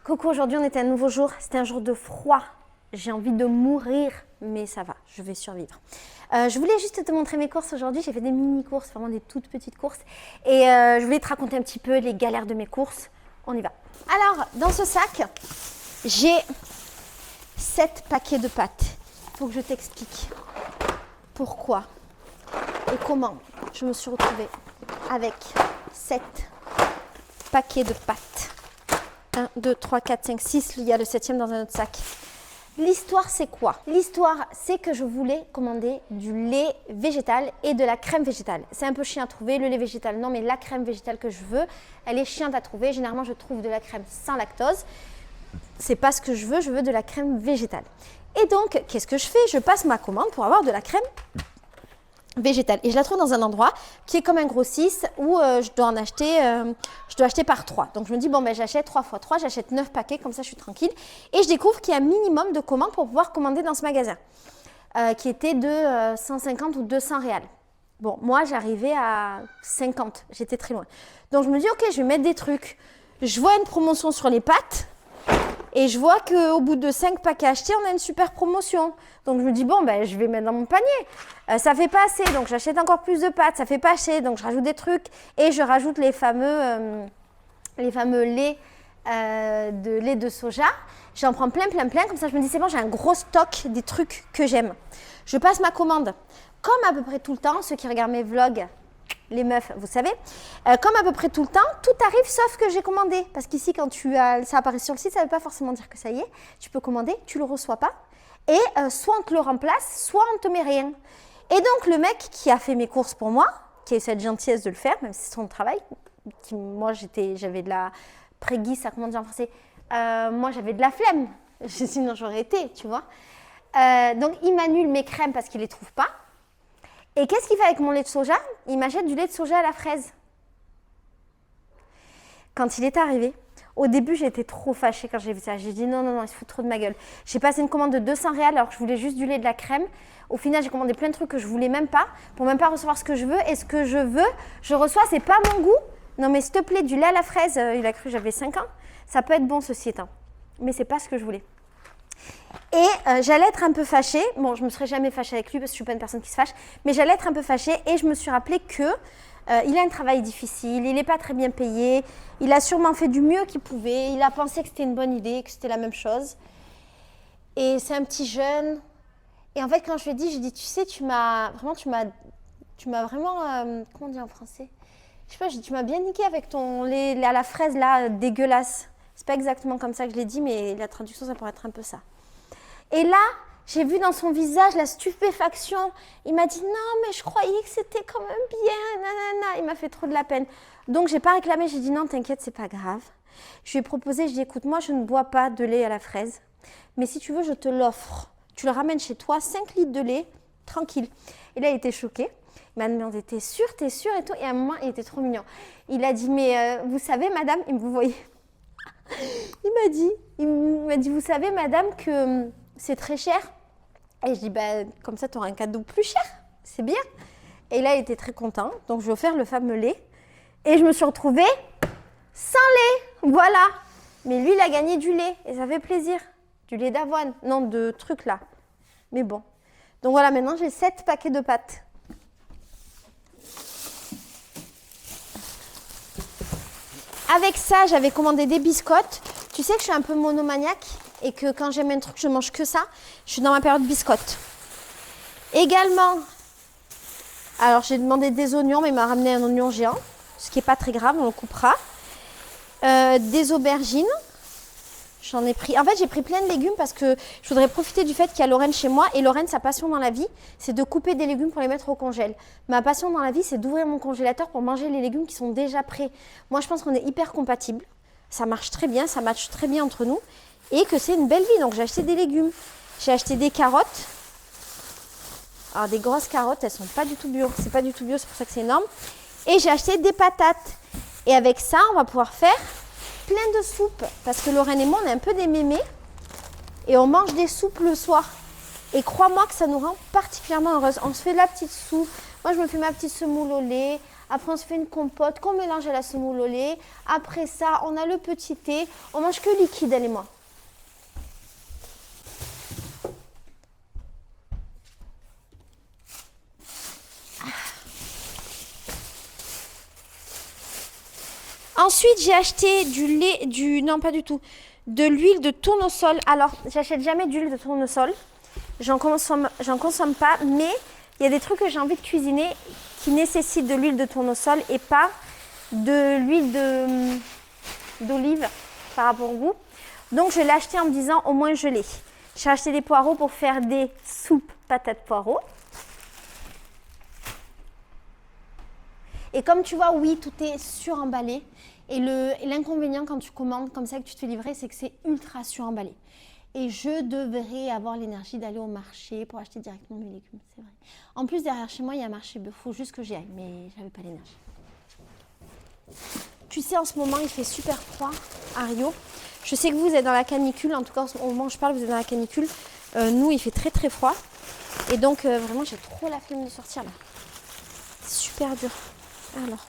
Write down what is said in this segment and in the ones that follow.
Coucou, aujourd'hui on est un nouveau jour, c'était un jour de froid. J'ai envie de mourir, mais ça va, je vais survivre. Je voulais juste te montrer mes courses aujourd'hui, j'ai fait des mini-courses, vraiment des toutes petites courses. Et je voulais te raconter un petit peu les galères de mes courses. On y va. Alors, dans ce sac, j'ai 7 paquets de pâtes. Il faut que je t'explique pourquoi et comment je me suis retrouvée avec 7 paquets de pâtes. 1, 2, 3, 4, 5, 6, il y a le 7e dans un autre sac. L'histoire, c'est quoi? L'histoire, c'est que je voulais commander du lait végétal et de la crème végétale. C'est un peu chiant à trouver, le lait végétal non, mais la crème végétale que je veux, elle est chiante à trouver. Généralement, je trouve de la crème sans lactose. C'est pas ce que je veux de la crème végétale. Et donc, qu'est-ce que je fais? Je passe ma commande pour avoir de la crème végétale. Et je la trouve dans un endroit qui est comme un grossiste où je dois acheter par 3. Donc je me dis, bon, ben, j'achète 3 x 3, j'achète 9 paquets, comme ça je suis tranquille. Et je découvre qu'il y a un minimum de commandes pour pouvoir commander dans ce magasin, qui était de 150 ou 200 réals. Bon, moi j'arrivais à 50, j'étais très loin. Donc je me dis, ok, je vais mettre des trucs. Je vois une promotion sur les pâtes. Et je vois qu'au bout de 5 paquets achetés, on a une super promotion. Donc je me dis, bon, ben, je vais mettre dans mon panier. Ça fait pas assez, donc j'achète encore plus de pâtes. Ça fait pas assez, donc je rajoute des trucs. Et je rajoute les fameux laits de soja. J'en prends plein. Comme ça, je me dis, c'est bon, j'ai un gros stock des trucs que j'aime. Je passe ma commande. Comme à peu près tout le temps, ceux qui regardent mes vlogs, les meufs, vous savez, comme à peu près tout le temps, tout arrive sauf que j'ai commandé. Parce qu'ici, quand ça apparaît sur le site, ça ne veut pas forcément dire que ça y est. Tu peux commander, tu ne le reçois pas. Et soit on te le remplace, soit on ne te met rien. Et donc, le mec qui a fait mes courses pour moi, qui a eu cette gentillesse de le faire, même si c'est son travail, moi, j'avais de la préguisse, ça comment dire en français, moi, j'avais de la flemme. Sinon, j'aurais été, tu vois. Donc, il m'annule mes crèmes parce qu'il ne les trouve pas. Et qu'est-ce qu'il fait avec mon lait de soja? Il m'achète du lait de soja à la fraise. Quand il est arrivé, au début, j'étais trop fâchée quand j'ai vu ça. J'ai dit non, il se fout trop de ma gueule. J'ai passé une commande de 200 réals alors que je voulais juste du lait et de la crème. Au final, j'ai commandé plein de trucs que je voulais même pas, pour même pas recevoir ce que je veux. Et ce que je veux, je reçois, c'est pas mon goût. Non mais s'il te plaît, du lait à la fraise, il a cru que j'avais 5 ans. Ça peut être bon ceci étant. Mais c'est pas ce que je voulais. Et j'allais être un peu fâchée. Bon, je ne me serais jamais fâchée avec lui parce que je ne suis pas une personne qui se fâche. Mais j'allais être un peu fâchée et je me suis rappelé qu'il a un travail difficile, il n'est pas très bien payé. Il a sûrement fait du mieux qu'il pouvait. Il a pensé que c'était une bonne idée, que c'était la même chose. Et c'est un petit jeune. Et en fait, quand je lui ai dit, j'ai dit, tu sais, tu m'as vraiment, comment dire en français? Je sais pas, tu m'as bien niqué avec ton lait à la fraise là, dégueulasse. C'est pas exactement comme ça que je l'ai dit, mais la traduction, ça pourrait être un peu ça. Et là, j'ai vu dans son visage la stupéfaction. Il m'a dit, non, mais je croyais que c'était quand même bien, nanana. Il m'a fait trop de la peine. Donc, j'ai pas réclamé. J'ai dit, non, t'inquiète, c'est pas grave. Je lui ai proposé, je lui ai dit, écoute, moi, je ne bois pas de lait à la fraise. Mais si tu veux, je te l'offre. Tu le ramènes chez toi, 5 litres de lait, tranquille. Et là, il était choqué. Il m'a demandé, t'es sûre et tout. Et à un moment, il était trop mignon. Il a dit, mais vous savez, madame, et vous voyez, il m'a dit, vous savez, madame, que c'est très cher. Et je dis, bah, comme ça, tu auras un cadeau plus cher. C'est bien. Et là, il était très content. Donc, je lui ai offert le fameux lait. Et je me suis retrouvée sans lait. Voilà. Mais lui, il a gagné du lait. Et ça fait plaisir. Du lait d'avoine. Non, de trucs là. Mais bon. Donc, voilà, maintenant, j'ai 7 paquets de pâtes. Avec ça, j'avais commandé des biscottes. Tu sais que je suis un peu monomaniaque et que quand j'aime un truc, je mange que ça. Je suis dans ma période biscotte. Également, alors j'ai demandé des oignons, mais il m'a ramené un oignon géant, ce qui n'est pas très grave, on le coupera. Des aubergines, j'en ai pris. En fait, j'ai pris plein de légumes parce que je voudrais profiter du fait qu'il y a Lorraine chez moi. Et Lorraine, sa passion dans la vie, c'est de couper des légumes pour les mettre au congèle. Ma passion dans la vie, c'est d'ouvrir mon congélateur pour manger les légumes qui sont déjà prêts. Moi, je pense qu'on est hyper compatibles. Ça marche très bien, ça matche très bien entre nous. Et que c'est une belle vie. Donc, j'ai acheté des légumes. J'ai acheté des carottes. Alors, des grosses carottes, elles sont pas du tout bio. C'est pas du tout bio, c'est pour ça que c'est énorme. Et j'ai acheté des patates. Et avec ça, on va pouvoir faire plein de soupes. Parce que Lorraine et moi, on est un peu des mémés. Et on mange des soupes le soir. Et crois-moi que ça nous rend particulièrement heureuse. On se fait la petite soupe. Moi, je me fais ma petite semoule au lait Après, on se fait une compote qu'on mélange à la semoule au lait. Après ça, on a le petit thé. On mange que liquide, elle et moi. Ensuite, j'ai acheté du lait, non pas du tout, de l'huile de tournesol. Alors, j'achète jamais d'huile de tournesol. J'en consomme pas, mais il y a des trucs que j'ai envie de cuisiner qui nécessitent de l'huile de tournesol et pas de l'huile d'olive par rapport au goût. Donc, je l'ai acheté en me disant au moins je l'ai. J'ai acheté des poireaux pour faire des soupes patates poireaux. Et comme tu vois, oui, tout est suremballé. Et l'inconvénient quand tu commandes comme ça que tu te fais livrer, c'est que c'est ultra suremballé. Et je devrais avoir l'énergie d'aller au marché pour acheter directement mes légumes, c'est vrai. En plus, derrière chez moi, il y a un marché, il faut juste que j'y aille, mais je n'avais pas l'énergie. Tu sais, en ce moment, il fait super froid à Rio. Je sais que vous êtes dans la canicule, en tout cas, au moment où je parle, vous êtes dans la canicule. Nous, il fait très très froid. Et donc, vraiment, j'ai trop la flemme de sortir là. C'est super dur. Alors.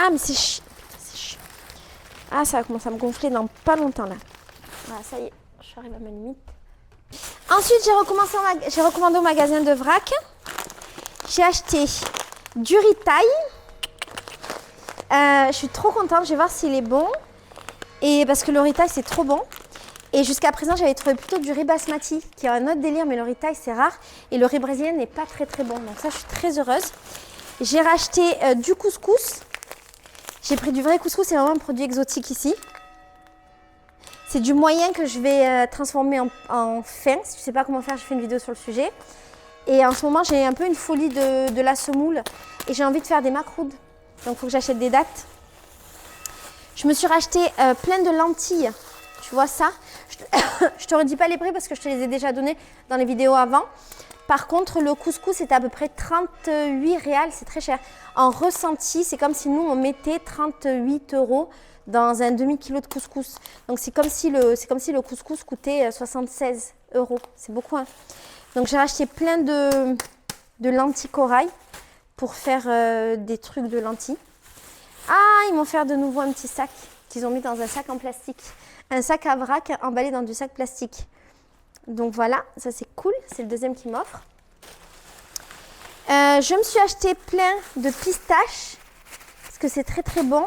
Ah, mais c'est chiant. Ah, ça va commencer à me gonfler dans pas longtemps là. Voilà, ça y est, je suis arrivée à ma limite. Ensuite, j'ai recommandé au magasin de vrac. J'ai acheté du riz-taille. Je suis trop contente, je vais voir s'il est bon. Et parce que le riz-taille, c'est trop bon. Et jusqu'à présent, j'avais trouvé plutôt du riz basmati, qui est un autre délire, mais le riz-taille, c'est rare. Et le riz brésilien n'est pas très très bon. Donc ça, je suis très heureuse. J'ai racheté du couscous. J'ai pris du vrai couscous, c'est vraiment un produit exotique ici. C'est du moyen que je vais transformer en fin. Si tu ne sais pas comment faire, je fais une vidéo sur le sujet. Et en ce moment, j'ai un peu une folie de la semoule. Et j'ai envie de faire des macroudes. Donc, il faut que j'achète des dattes. Je me suis racheté plein de lentilles. Tu vois ça? Je te redis pas les prix parce que je te les ai déjà donnés dans les vidéos avant. Par contre, le couscous, c'est à peu près 38 réals, c'est très cher. En ressenti, c'est comme si nous, on mettait 38 € dans un demi-kilo de couscous. Donc, c'est comme si le couscous coûtait 76 €. C'est beaucoup, hein. Donc, j'ai acheté plein de lentilles corail pour faire des trucs de lentilles. Ah, ils m'ont fait de nouveau un petit sac qu'ils ont mis dans un sac en plastique. Un sac à vrac emballé dans du sac plastique. Donc voilà, ça c'est cool, c'est le deuxième qui m'offre. Je me suis acheté plein de pistaches parce que c'est très très bon.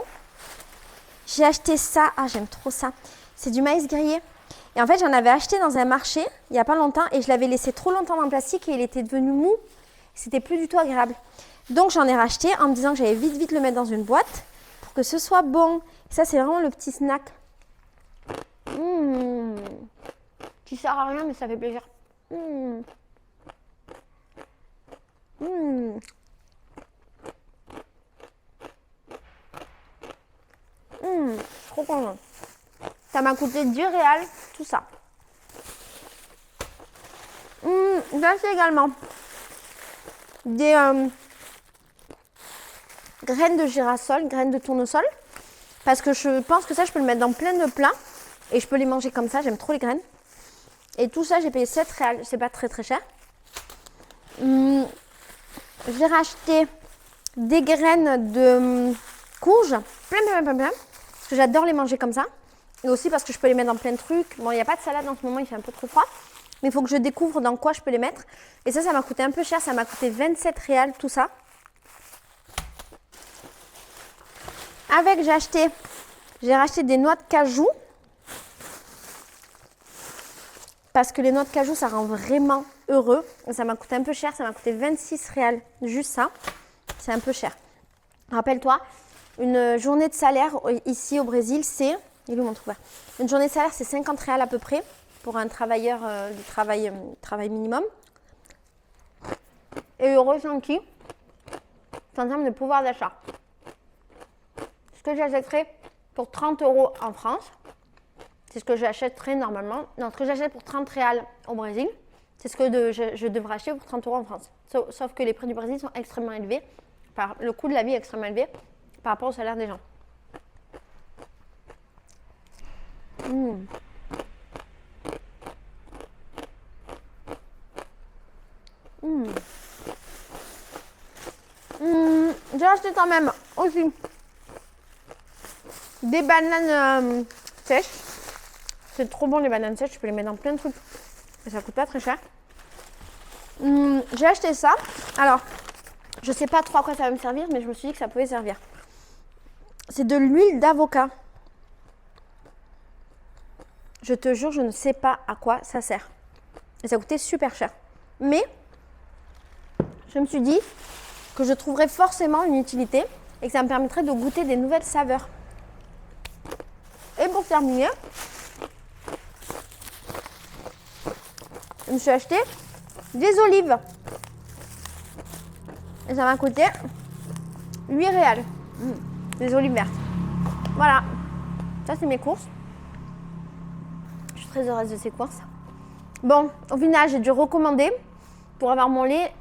J'ai acheté ça, ah j'aime trop ça, c'est du maïs grillé. Et en fait j'en avais acheté dans un marché il n'y a pas longtemps et je l'avais laissé trop longtemps dans le plastique et il était devenu mou. C'était plus du tout agréable. Donc j'en ai racheté en me disant que j'allais vite le mettre dans une boîte pour que ce soit bon. Et ça c'est vraiment le petit snack. Qui sert à rien mais ça fait plaisir. Trop content. Ça m'a coûté 10 réals, tout ça. J'ai acheté également des graines de girasol, graines de tournesol. Parce que je pense que ça, je peux le mettre dans plein de plats. Et je peux les manger comme ça, j'aime trop les graines. Et tout ça, j'ai payé 7 réals, c'est pas très très cher. J'ai racheté des graines de courge, plein. Parce que j'adore les manger comme ça. Et aussi parce que je peux les mettre dans plein de trucs. Bon, il n'y a pas de salade en ce moment, il fait un peu trop froid. Mais il faut que je découvre dans quoi je peux les mettre. Et ça m'a coûté un peu cher, ça m'a coûté 27 réals tout ça. Avec, j'ai racheté des noix de cajou. Parce que les noix de cajou, ça rend vraiment heureux. Et ça m'a coûté un peu cher, ça m'a coûté 26 réals. Juste ça, c'est un peu cher. Rappelle-toi, une journée de salaire ici au Brésil, c'est... Il est où mon truc? Une journée de salaire, c'est 50 réals à peu près pour un travailleur du travail minimum. Et le ressenti, c'est en termes de pouvoir d'achat. Ce que j'achèterais pour 30 € en France, c'est ce que j'achèterais normalement. Non, ce que j'achète pour 30 réals au Brésil, c'est ce que je devrais acheter pour 30 € en France. Sauf que les prix du Brésil sont extrêmement élevés. Le coût de la vie est extrêmement élevé par rapport au salaire des gens. J'ai acheté quand même aussi des bananes sèches. C'est trop bon les bananes sèches, tu peux les mettre dans plein de trucs. Et ça coûte pas très cher. J'ai acheté ça. Alors, je sais pas trop à quoi ça va me servir, mais je me suis dit que ça pouvait servir. C'est de l'huile d'avocat. Je te jure, je ne sais pas à quoi ça sert. Et ça coûtait super cher. Mais, je me suis dit que je trouverais forcément une utilité et que ça me permettrait de goûter des nouvelles saveurs. Et pour terminer, je me suis acheté des olives. Et ça m'a coûté 8 réals. Des olives vertes. Voilà. Ça, c'est mes courses. Je suis très heureuse de ces courses. Bon, au final, j'ai dû recommander pour avoir mon lait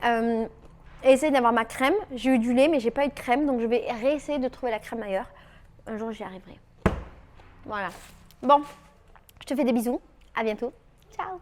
et essayer d'avoir ma crème. J'ai eu du lait, mais j'ai pas eu de crème. Donc, je vais réessayer de trouver la crème ailleurs. Un jour, j'y arriverai. Voilà. Bon, je te fais des bisous. À bientôt. Ciao.